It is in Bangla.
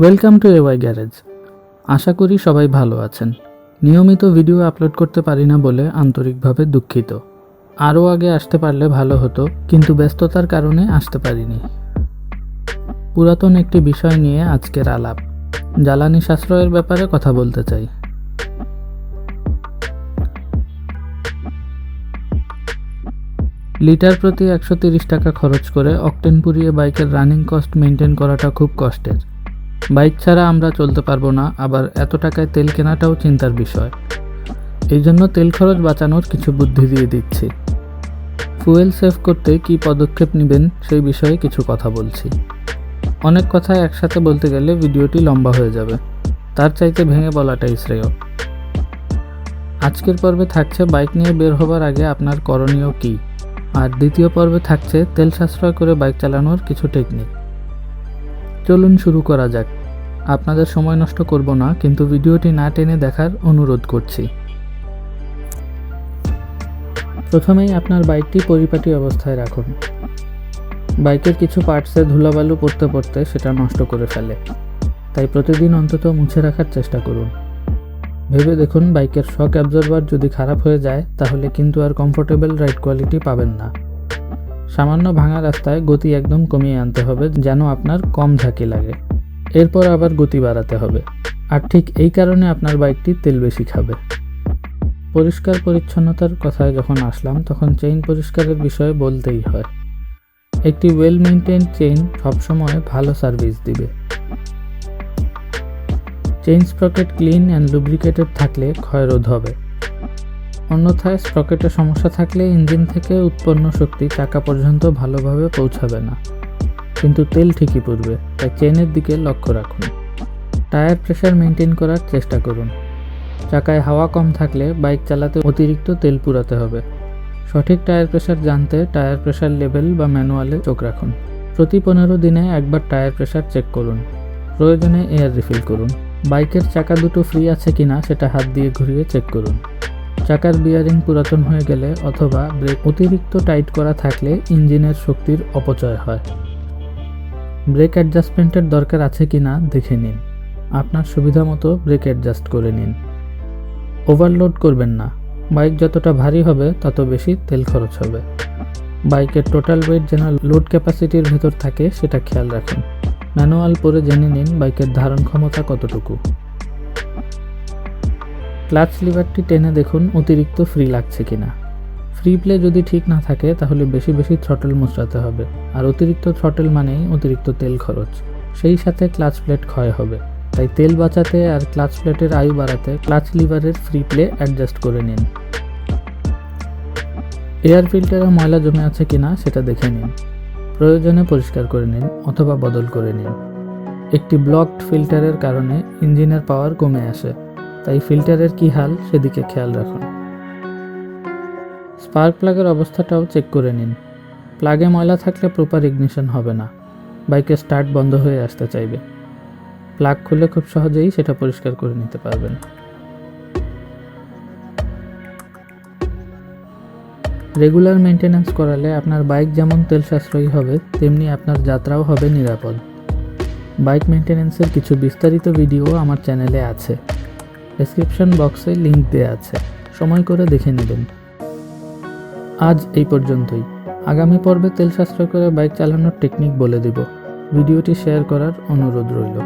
Welcome to AY garage. আশা করি সবাই ভালো আছেন। নিয়মিত ভিডিও আপলোড করতে পারি না বলে আন্তরিকভাবে দুঃখিত। আরও আগে আসতে পারলে ভালো হতো, কিন্তু ব্যস্ততার কারণে আসতে পারিনি। পুরাতন একটি বিষয় নিয়ে আজকের আলাপ, জ্বালানি সাশ্রয়ের ব্যাপারে কথা বলতে চাই। লিটার প্রতি 130 টাকা খরচ করে অকটেন পুড়িয়ে বাইকের রানিং কস্ট মেনটেন করাটা খুব কষ্টের। বাইক ছাড়া আমরা চলতে পারবো না, আবার এত টাকায় তেল কেনাটাও চিন্তার বিষয়। এই জন্য তেল খরচ বাঁচানোর কিছু বুদ্ধি দিয়ে দিচ্ছি। ফুয়েল সেভ করতে কী পদক্ষেপ নেবেন সেই বিষয়ে কিছু কথা বলছি। অনেক কথা একসাথে বলতে গেলে ভিডিওটি লম্বা হয়ে যাবে, তার চাইতে ভেঙে বলাটাই শ্রেয়। আজকের পর্বে থাকছে বাইক নিয়ে বের হবার আগে আপনার করণীয় কী, আর দ্বিতীয় পর্বে থাকছে তেল সাশ্রয় করে বাইক চালানোর কিছু টেকনিক। চলুন শুরু করা যাক। আপনাদের সময় নষ্ট করব না, কিন্তু ভিডিওটি না টেনে দেখার অনুরোধ করছি। প্রথমেই আপনার বাইকটি পরিপাটি অবস্থায় রাখুন। বাইকের কিছু পার্টসে ধুলাবালু পড়তে পড়তে সেটা নষ্ট করে ফেলে, তাই প্রতিদিন অন্তত মুছে রাখার চেষ্টা করুন। ভেবে দেখুন, বাইকের শক অ্যাবজর্বার যদি খারাপ হয়ে যায় তাহলে কিন্তু আর কমফোর্টেবল রাইড কোয়ালিটি পাবেন না। সামান্য ভাঙা রাস্তায় গতি একদম কমিয়ে আনতে হবে, যেন আপনার কম ঝাঁকি লাগে। এরপর আবার গতি বাড়াতে হবে, আর ঠিক এই কারণে আপনার বাইকটি তেল বেশি খাবে। পরিষ্কার পরিচ্ছন্নতার কথায় যখন আসলাম, তখন চেইন পরিষ্কারের বিষয়ে বলতেই হয়। একটি ওয়েল মেইনটেইনড চেইন সবসময় ভালো সার্ভিস দিবে। Chain sprocket clean and lubricated থাকলে ক্ষয়রোধ হবে। অন্যথায় স্প্রকেটে সমস্যা থাকলে ইঞ্জিন থেকে উৎপন্ন শক্তি চাকা পর্যন্ত ভালোভাবে পৌঁছাবে না, কিন্তু তেল ঠিকই পড়বে। তাই চেইনের দিকে লক্ষ্য রাখুন। টায়ার প্রেশার মেনটেন করার চেষ্টা করুন। চাকায় হাওয়া কম থাকলে বাইক চালাতে অতিরিক্ত তেল পুরাতে হবে। সঠিক টায়ার প্রেশার জানতে টায়ার প্রেশার লেভেল বা ম্যানুয়ালে চোখ রাখুন। প্রতি 15 দিনে একবার টায়ার প্রেশার চেক করুন। প্রয়োজনে এয়ার রিফিল করুন। বাইকের চাকা দুটো ফ্রি আছে কিনা সেটা হাত দিয়ে ঘুরিয়ে চেক করুন। চাকার বিয়ারিং পুরাতন হয়ে গেলে অথবা ব্রেক অতিরিক্ত টাইট করা থাকলে ইঞ্জিনের শক্তির অপচয় হয়। ব্রেক অ্যাডজাস্টমেন্টের দরকার আছে কিনা দেখে নিন। আপনার সুবিধা মতো ব্রেক অ্যাডজাস্ট করে নিন। ওভারলোড করবেন না। বাইক যতটা ভারী হবে তত বেশি তেল খরচ হবে। বাইকের টোটাল ওয়েট যেন লোড ক্যাপাসিটির ভেতর থাকে সেটা খেয়াল রাখুন। ম্যানুয়াল পরে জেনে নিন বাইকের ধারণ ক্ষমতা কতটুকু। ক্লাচ লিভারটি টেনে দেখুন অতিরিক্ত ফ্রি লাগছে কিনা। ফ্রি প্লে যদি ঠিক না থাকে তাহলে বেশি বেশি থ্রটল মোচড়াতে হবে, আর অতিরিক্ত থ্রটল মানেই অতিরিক্ত তেল খরচ। সেই সাথে ক্লাচ প্লেট ক্ষয় হবে। তাই তেল বাঁচাতে আর ক্লাচ প্লেটের আয়ু বাড়াতে ক্লাচ লিভারের ফ্রি প্লে অ্যাডজাস্ট করে নিন। এয়ার ফিল্টারে ময়লা জমে আছে কিনা সেটা দেখে নিন। প্রয়োজনে পরিষ্কার করে নিন অথবা বদল করে নিন। একটি ব্লকড ফিল্টারের কারণে ইঞ্জিনের পাওয়ার কমে আসে, তাই ফিল্টারের কী হাল সেদিকে খেয়াল রাখুন। স্পার্ক প্লাগের অবস্থাটাও চেক করে নিন। প্লাগে ময়লা থাকলে প্রপার ইগনিশন হবে না, বাইকের স্টার্ট বন্ধ হয়ে আসতে চাইবে। প্লাগ খুলে খুব সহজেই সেটা পরিষ্কার করে নিতে পারবেন। রেগুলার মেনটেন্যান্স করালে আপনার বাইক যেমন তেল সাশ্রয়ী হবে, তেমনি আপনার যাত্রাও হবে নিরাপদ। বাইক মেনটেন্যান্সের কিছু বিস্তারিত ভিডিও আমার চ্যানেলে আছে, ডেসক্রিপশন বক্সে লিংক দেওয়া আছে, সময় করে দেখে নেবেন। আজ এই পর্যন্তই। আগামী পর্বে তেল সাশ্রয় করে বাইক চালানোর টেকনিক বলে দিব। ভিডিওটি শেয়ার করার অনুরোধ রইল।